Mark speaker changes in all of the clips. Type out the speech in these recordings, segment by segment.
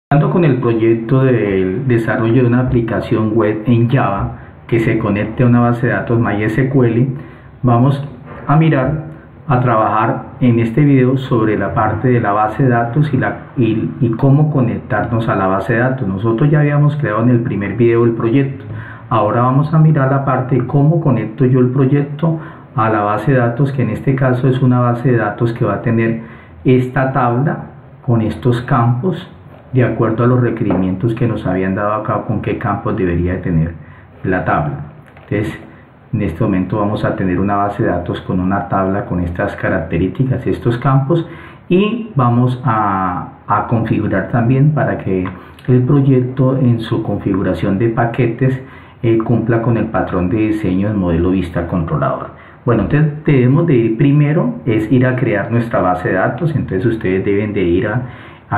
Speaker 1: Tanto con el proyecto del desarrollo de una aplicación web en Java que se conecte a una base de datos MySQL, vamos a trabajar en este video sobre la parte de la base de datos y cómo conectarnos a la base de datos. Nosotros ya habíamos creado en el primer video el proyecto. Ahora vamos a mirar la parte de cómo conecto yo el proyecto a la base de datos, que en este caso es una base de datos que va a tener esta tabla con estos campos de acuerdo a los requerimientos que nos habían dado acá, con qué campos debería de tener la tabla. Entonces, en este momento vamos a tener una base de datos con una tabla con estas características, estos campos, y vamos a configurar también para que el proyecto en su configuración de paquetes cumpla con el patrón de diseño del modelo vista controlador. Bueno, entonces debemos de ir primero, es ir a crear nuestra base de datos. Entonces ustedes deben de ir a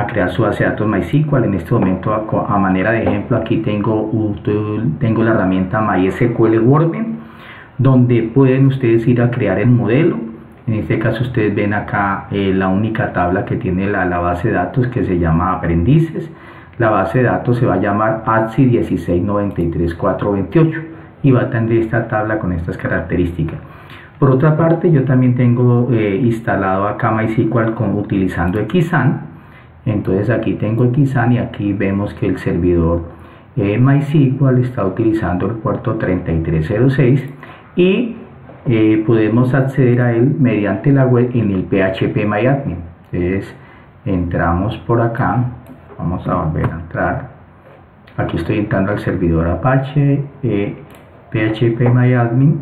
Speaker 1: crear su base de datos MySQL. En este momento, a manera de ejemplo, aquí tengo la herramienta MySQL Workbench, donde pueden ustedes ir a crear el modelo. En este caso ustedes ven acá la única tabla que tiene la base de datos, que se llama aprendices. La base de datos se va a llamar ATSI 1693428 y va a tener esta tabla con estas características. Por otra parte, yo también tengo instalado acá MySQL utilizando Xsan. Entonces aquí tengo Xsan y aquí vemos que el servidor MySQL está utilizando el puerto 3306 y podemos acceder a él mediante la web en el phpMyAdmin. Entonces entramos por acá, vamos a volver a entrar. Aquí estoy entrando al servidor Apache phpMyAdmin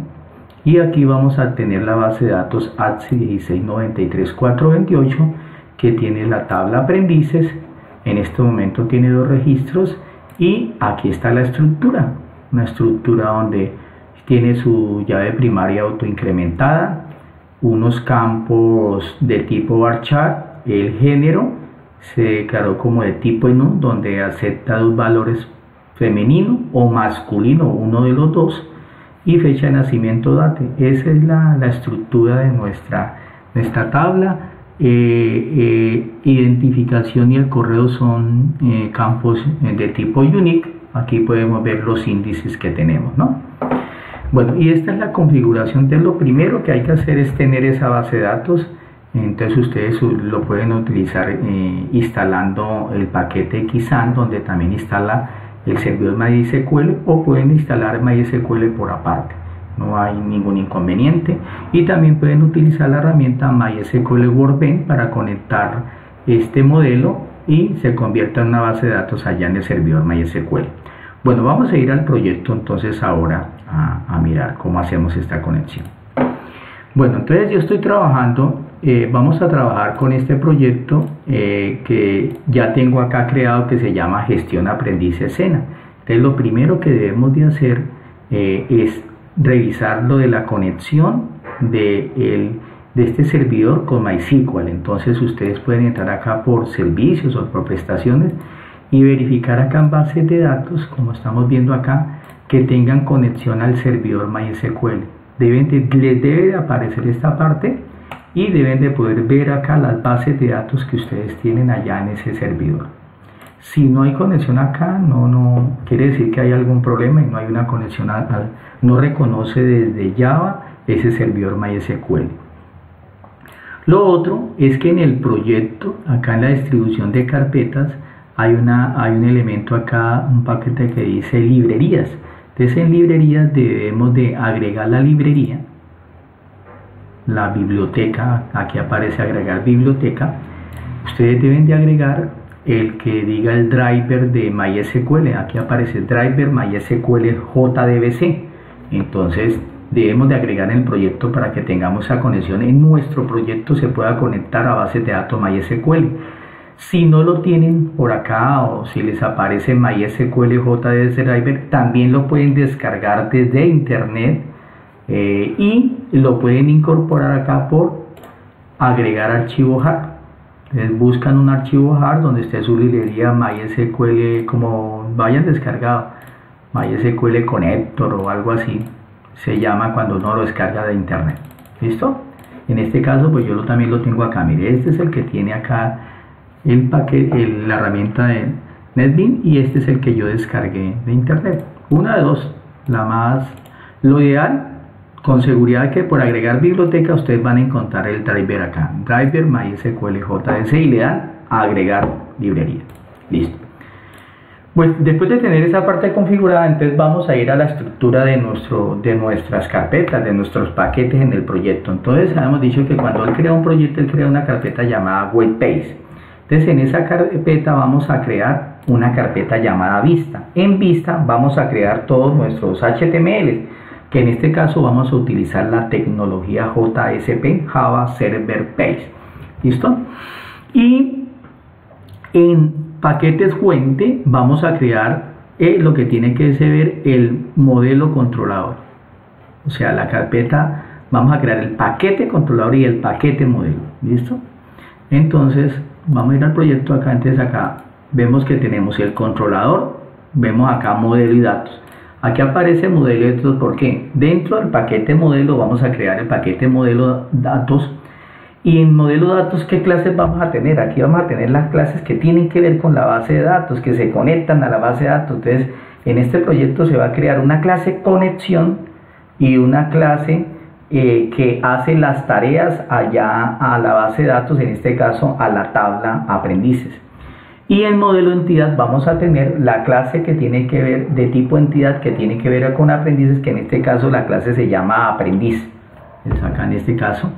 Speaker 1: y aquí vamos a tener la base de datos ATSI 1693428, que tiene la tabla aprendices. En este momento tiene 2 registros y aquí está la estructura, una estructura donde tiene su llave primaria autoincrementada, unos campos de tipo varchar, el género se declaró como de tipo enum, donde acepta 2 valores, femenino o masculino, uno de los dos, y fecha de nacimiento date. Esa es la estructura de nuestra tabla. Identificación y el correo son campos de tipo unique. Aquí podemos ver los índices que tenemos, ¿no? Bueno, y esta es la configuración. De lo primero que hay que hacer es tener esa base de datos. Entonces ustedes lo pueden utilizar instalando el paquete Xsan, donde también instala el servidor MySQL, o pueden instalar MySQL por aparte. No hay ningún inconveniente. Y también pueden utilizar la herramienta MySQL Workbench para conectar este modelo y se convierta en una base de datos allá en el servidor MySQL. Bueno, vamos a ir al proyecto entonces ahora a mirar cómo hacemos esta conexión. Bueno, entonces yo estoy trabajando, vamos a trabajar con este proyecto que ya tengo acá creado, que se llama Gestión Aprendiz Sena. Entonces lo primero que debemos de hacer es revisar lo de la conexión de este servidor con MySQL. Entonces ustedes pueden entrar acá por servicios o por prestaciones y verificar acá en bases de datos, como estamos viendo acá, que tengan conexión al servidor MySQL. Les debe de aparecer esta parte y deben de poder ver acá las bases de datos que ustedes tienen allá en ese servidor. Si no hay conexión acá, no quiere decir que hay algún problema y no hay una conexión, no reconoce desde Java ese servidor MySQL. Lo otro es que en el proyecto, acá en la distribución de carpetas, hay un elemento acá, un paquete que dice librerías. Entonces en librerías debemos de agregar la librería, la biblioteca. Aquí aparece agregar biblioteca. Ustedes deben de agregar el que diga el driver de MySQL. Aquí aparece driver MySQL JDBC. Entonces debemos de agregar en el proyecto para que tengamos esa conexión. En nuestro proyecto se pueda conectar a bases de datos MySQL. Si no lo tienen por acá, o si les aparece MySQL JDBC driver, también lo pueden descargar desde internet y lo pueden incorporar acá por agregar archivo jar. Entonces buscan un archivo jar donde esté su librería MySQL, como vayan descargado, MySQL Connector o algo así se llama cuando uno lo descarga de internet. ¿Listo? En este caso pues yo también lo tengo acá. Mire, este es el que tiene acá el paquete, la herramienta NetBeans, y este es el que yo descargué de internet. Una de dos, lo ideal, con seguridad, que por agregar biblioteca ustedes van a encontrar el driver acá, driver MySQL JS, y le dan a agregar librería. Listo. Pues después de tener esa parte configurada, entonces vamos a ir a la estructura de nuestras carpetas, de nuestros paquetes en el proyecto. Entonces habíamos dicho que cuando él crea un proyecto, él crea una carpeta llamada webpage. Entonces en esa carpeta vamos a crear una carpeta llamada vista. En vista vamos a crear todos nuestros HTML, que en este caso vamos a utilizar la tecnología JSP, Java Server Page. ¿Listo? Y en paquetes fuente vamos a crear lo que tiene que ser el modelo controlador. O sea, la carpeta, vamos a crear el paquete controlador y el paquete modelo. ¿Listo? Entonces vamos a ir al proyecto acá. Entonces acá vemos que tenemos el controlador, vemos acá modelo y datos. Aquí aparece modelo y datos porque dentro del paquete modelo vamos a crear el paquete modelo datos. Y en modelo datos, ¿qué clases vamos a tener? Aquí vamos a tener las clases que tienen que ver con la base de datos, que se conectan a la base de datos. Entonces, en este proyecto se va a crear una clase conexión y una clase que hace las tareas allá a la base de datos, en este caso a la tabla aprendices. Y en modelo entidad vamos a tener la clase que tiene que ver de tipo entidad, que tiene que ver con aprendices, que en este caso la clase se llama aprendiz. Entonces acá en este caso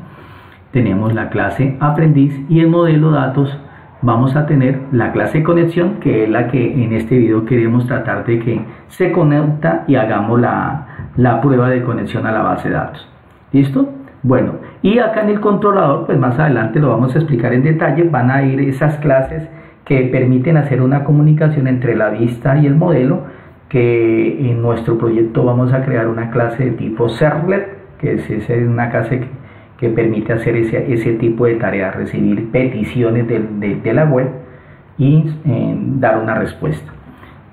Speaker 1: tenemos la clase aprendiz, y en modelo datos vamos a tener la clase conexión, que es la que en este video queremos tratar de que se conecta y hagamos la prueba de conexión a la base de datos. ¿Listo? Bueno, y acá en el controlador, pues más adelante lo vamos a explicar en detalle, van a ir esas clases que permiten hacer una comunicación entre la vista y el modelo, que en nuestro proyecto vamos a crear una clase de tipo servlet, que es una clase que permite hacer ese tipo de tareas, recibir peticiones de la web y dar una respuesta.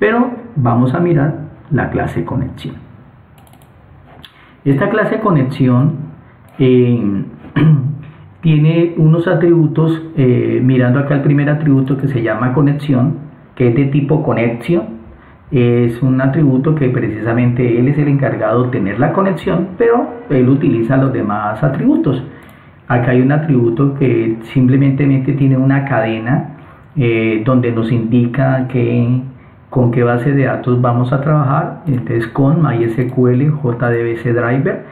Speaker 1: Pero vamos a mirar la clase conexión. Esta clase conexión tiene unos atributos, mirando acá el primer atributo que se llama conexión, que es de tipo conexión. Es un atributo que precisamente él es el encargado de tener la conexión, pero él utiliza los demás atributos. Acá hay un atributo que simplemente tiene una cadena donde nos indica con qué base de datos vamos a trabajar. Entonces con MySQL JDBC Driver,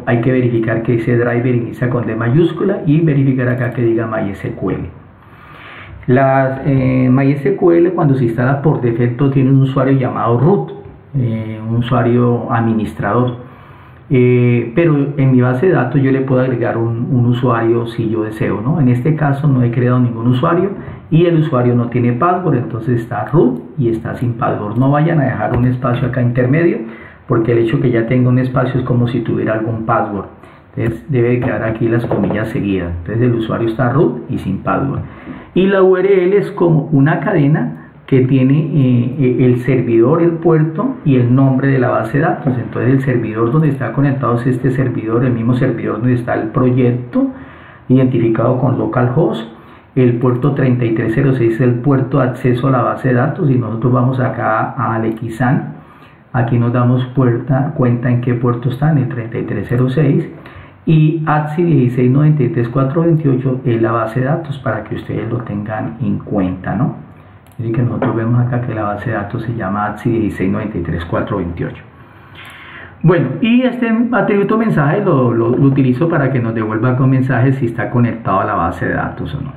Speaker 1: hay que verificar que ese driver inicia con D mayúscula y verificar acá que diga MySQL. MySQL, cuando se instala por defecto, tiene un usuario llamado root, un usuario administrador, pero en mi base de datos yo le puedo agregar un usuario si yo deseo, ¿no? En este caso no he creado ningún usuario y el usuario no tiene password, entonces está root y está sin password. No vayan a dejar un espacio acá intermedio, porque el hecho que ya tenga un espacio es como si tuviera algún password. Entonces debe quedar aquí las comillas seguidas. Entonces el usuario está root y sin password. Y la URL es como una cadena que tiene el servidor, el puerto y el nombre de la base de datos. Entonces el servidor donde está conectado es este servidor, el mismo servidor donde está el proyecto, identificado con localhost. El puerto 3306 es el puerto de acceso a la base de datos, y nosotros vamos acá al XAN. Aquí nos damos cuenta en qué puerto está, en el 3306. Y ATSI 1693428 es la base de datos, para que ustedes lo tengan en cuenta, ¿no? Así que nosotros vemos acá que la base de datos se llama ATSI 1693428. Bueno, y este atributo mensaje lo utilizo para que nos devuelva con mensajes si está conectado a la base de datos o no.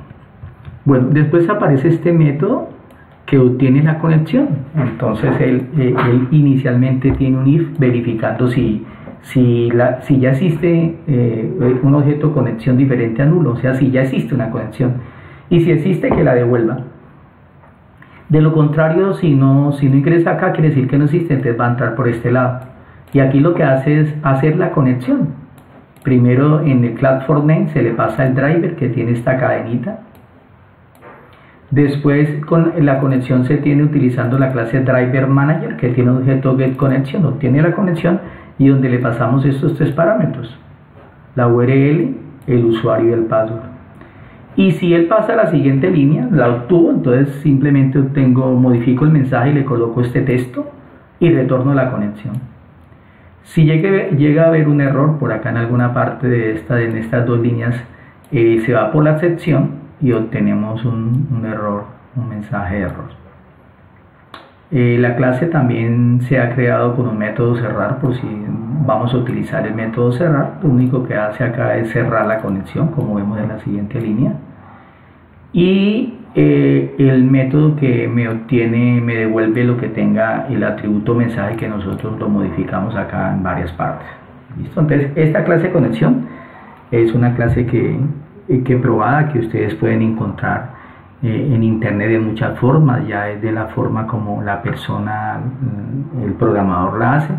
Speaker 1: Bueno, después aparece este método que obtiene la conexión. Entonces él inicialmente tiene un if verificando si ya existe un objeto conexión diferente a nulo, o sea, si ya existe una conexión, y si existe, que la devuelva. De lo contrario, si no ingresa acá, quiere decir que no existe, entonces va a entrar por este lado. Y aquí lo que hace es hacer la conexión. Primero en el platform name se le pasa el driver que tiene esta cadenita. Después con la conexión se tiene utilizando la clase driver manager, que tiene un objeto get connection, obtiene la conexión, y donde le pasamos estos tres parámetros: la URL, el usuario y el password. Y si él pasa a la siguiente línea, la obtuvo, entonces simplemente modifico el mensaje y le coloco este texto y retorno la conexión. Si llega a haber un error por acá en alguna parte en estas dos líneas, se va por la sección y obtenemos un error, un mensaje de error. La clase también se ha creado con un método cerrar, por si vamos a utilizar el método cerrar. Lo único que hace acá es cerrar la conexión, como vemos en la siguiente línea. Y el método que me devuelve lo que tenga el atributo mensaje, que nosotros lo modificamos acá en varias partes. ¿Listo? Entonces, esta clase de conexión es una clase que probada, que ustedes pueden encontrar en internet de muchas formas. Ya es de la forma como la persona, el programador la hace,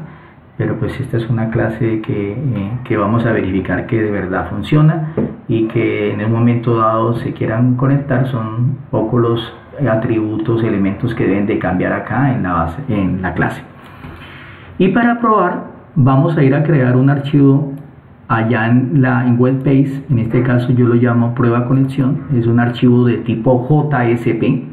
Speaker 1: pero pues esta es una clase que vamos a verificar que de verdad funciona y que en el momento dado se quieran conectar. Son pocos los atributos, elementos que deben de cambiar acá en la clase. Y para probar vamos a ir a crear un archivo allá en WebPages. En este caso yo lo llamo prueba conexión. Es un archivo de tipo JSP.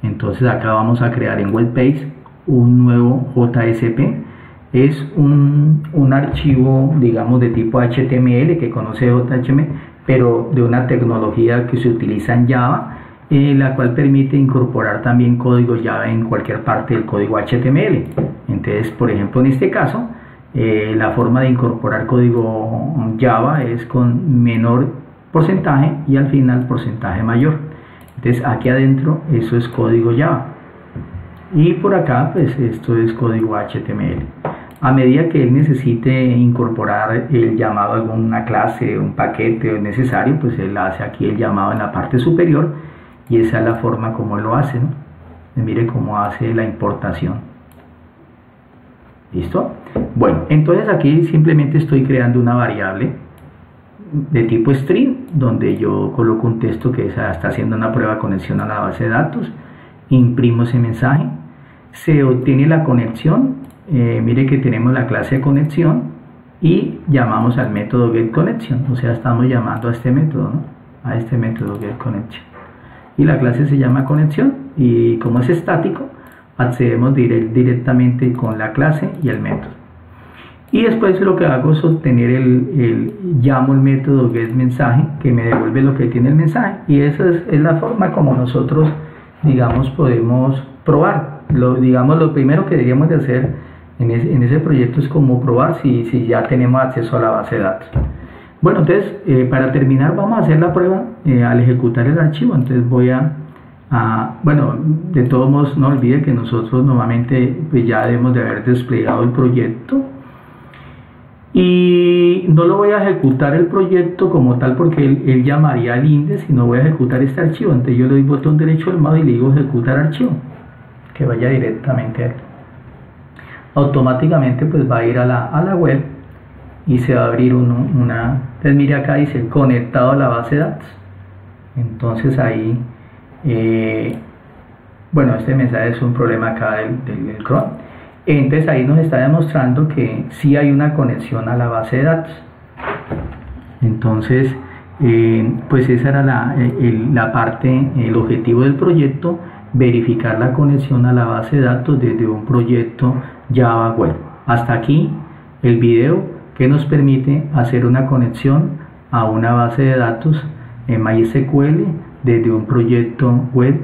Speaker 1: Entonces acá vamos a crear en WebPages un nuevo JSP. Es un archivo, digamos, de tipo HTML, que conoce JHTML, pero de una tecnología que se utiliza en Java, la cual permite incorporar también código Java en cualquier parte del código HTML. Entonces, por ejemplo, en este caso, la forma de incorporar código Java es con menor porcentaje y al final porcentaje mayor. Entonces, aquí adentro eso es código Java y por acá pues esto es código HTML. A medida que él necesite incorporar el llamado a alguna clase, un paquete necesario, pues él hace aquí el llamado en la parte superior y esa es la forma como lo hace, ¿no? Mire cómo hace la importación. ¿Listo? Bueno, entonces aquí simplemente estoy creando una variable de tipo string, donde yo coloco un texto que está haciendo una prueba de conexión a la base de datos, imprimo ese mensaje, se obtiene la conexión. Mire que tenemos la clase de conexión y llamamos al método getConnection, o sea, estamos llamando a este método, ¿no? A este método getConnection. Y la clase se llama conexión y como es estático, accedemos directamente con la clase y el método. Y después lo que hago es obtener llamo el método getMensaje, que me devuelve lo que tiene el mensaje, y esa es la forma como nosotros, digamos, podemos probar. Lo primero que deberíamos de hacer en ese proyecto es como probar si ya tenemos acceso a la base de datos. Bueno, entonces para terminar vamos a hacer la prueba al ejecutar el archivo. Entonces voy bueno, de todos modos no olvide que nosotros normalmente pues ya debemos de haber desplegado el proyecto y no lo voy a ejecutar el proyecto como tal porque él llamaría al index, sino voy a ejecutar este archivo. Entonces yo le doy botón derecho del mouse y le digo ejecutar archivo, que vaya directamente a él. Automáticamente pues va a ir a la web y se va a abrir entonces mire acá dice conectado a la base de datos. Entonces ahí bueno, este mensaje es un problema acá del Chrome. Entonces ahí nos está demostrando que sí hay una conexión a la base de datos. Entonces pues esa era la parte, el objetivo del proyecto, verificar la conexión a la base de datos desde un proyecto Java Web. Hasta aquí el video que nos permite hacer una conexión a una base de datos en MySQL desde un proyecto web